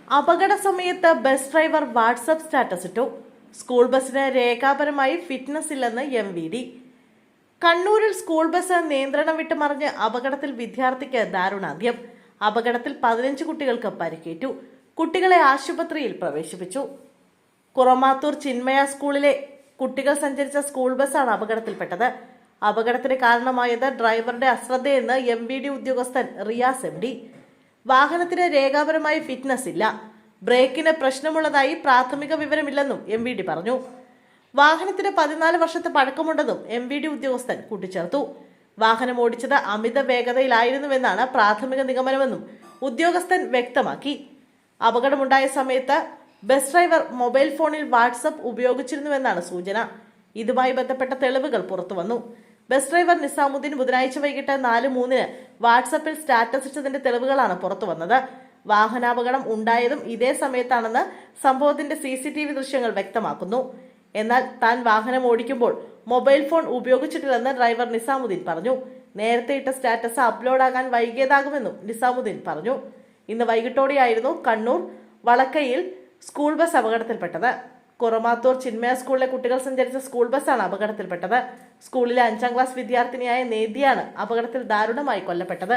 അപകട സമയത്ത് bus driver WhatsApp status ഇട്ടു. സ്കൂൾ ബസിന് രേഖാപരമായി ഫിറ്റ്നസ് ഇല്ലെന്ന് MVD. കണ്ണൂരിൽ സ്കൂൾ ബസ് നിയന്ത്രണം വിട്ട് മറിഞ്ഞ് അപകടത്തിൽ വിദ്യാർത്ഥിക്ക് ദാരുണാന്ത്യം. അപകടത്തിൽ 15 കുട്ടികൾക്ക് പരിക്കേറ്റു. കുട്ടികളെ ആശുപത്രിയിൽ പ്രവേശിപ്പിച്ചു. കുറമാത്തൂർ ചിന്മയ സ്കൂളിലെ കുട്ടികൾ സഞ്ചരിച്ച സ്കൂൾ ബസ്സാണ് അപകടത്തിൽപ്പെട്ടത്. അപകടത്തിന് കാരണമായത് ഡ്രൈവറുടെ അശ്രദ്ധയെന്ന് MVD ഉദ്യോഗസ്ഥൻ റിയാസ് MD. വാഹനത്തിന് രേഖാപരമായി ഫിറ്റ്നസ് ഇല്ല, ബ്രേക്കിന് പ്രശ്നമുള്ളതായി പ്രാഥമിക വിവരമില്ലെന്നും MVD പറഞ്ഞു. വാഹനത്തിന് 14 വർഷത്തെ പഴക്കമുണ്ടെന്നും MVD ഉദ്യോഗസ്ഥൻ കൂട്ടിച്ചേർത്തു. വാഹനം ഓടിച്ചത് അമിത വേഗതയിലായിരുന്നുവെന്നാണ് പ്രാഥമിക നിഗമനമെന്നും ഉദ്യോഗസ്ഥൻ വ്യക്തമാക്കി. അപകടമുണ്ടായ സമയത്ത് ബസ് ഡ്രൈവർ മൊബൈൽ ഫോണിൽ വാട്സപ്പ് ഉപയോഗിച്ചിരുന്നുവെന്നാണ് സൂചന. ഇതുമായി ബന്ധപ്പെട്ട തെളിവുകൾ പുറത്തുവന്നു. ബസ് ഡ്രൈവർ നിസാമുദ്ദീൻ ബുധനാഴ്ച വൈകിട്ട് 4:03 വാട്സപ്പിൽ സ്റ്റാറ്റസ് ഇട്ടതിന്റെ തെളിവുകളാണ് പുറത്തുവന്നത്. വാഹനാപകടം ഉണ്ടായതും ഇതേ സമയത്താണെന്ന് സംഭവത്തിന്റെ CCTV ദൃശ്യങ്ങൾ വ്യക്തമാക്കുന്നു. എന്നാൽ താൻ വാഹനം ഓടിക്കുമ്പോൾ മൊബൈൽ ഫോൺ ഉപയോഗിച്ചിട്ടില്ലെന്ന് ഡ്രൈവർ നിസാമുദ്ദീൻ പറഞ്ഞു. നേരത്തെ ഇട്ട സ്റ്റാറ്റസ് അപ്ലോഡാകാൻ വൈകിയതാകുമെന്നും നിസാമുദ്ദീൻ പറഞ്ഞു. ഇന്ന് വൈകിട്ടോടെയായിരുന്നു കണ്ണൂർ വളക്കയിൽ സ്കൂൾ ബസ് അപകടത്തിൽപ്പെട്ടത്. കുറമാത്തൂർ ചിന്മയ സ്കൂളിലെ കുട്ടികൾ സഞ്ചരിച്ച സ്കൂൾ ബസ്സാണ് അപകടത്തിൽപ്പെട്ടത്. സ്കൂളിലെ 5ാം ക്ലാസ് വിദ്യാർത്ഥിനിയായ നേതിയാണ് അപകടത്തിൽ ദാരുണമായി കൊല്ലപ്പെട്ടത്.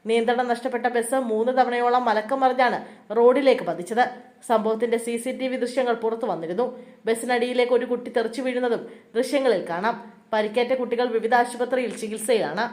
നിയന്ത്രണം നഷ്ടപ്പെട്ട ബസ് 3 തവണയോളം മലക്കം മറിഞ്ഞാണ് റോഡിലേക്ക് പതിച്ചത്. സംഭവത്തിന്റെ CCTV ദൃശ്യങ്ങൾ പുറത്തു വന്നിരുന്നു. ബസ്സിനടിയിലേക്ക് ഒരു കുട്ടി തെറിച്ചു വീഴുന്നതും ദൃശ്യങ്ങളിൽ കാണാം. പരിക്കേറ്റ കുട്ടികൾ വിവിധ ആശുപത്രിയിൽ ചികിത്സയിലാണ്.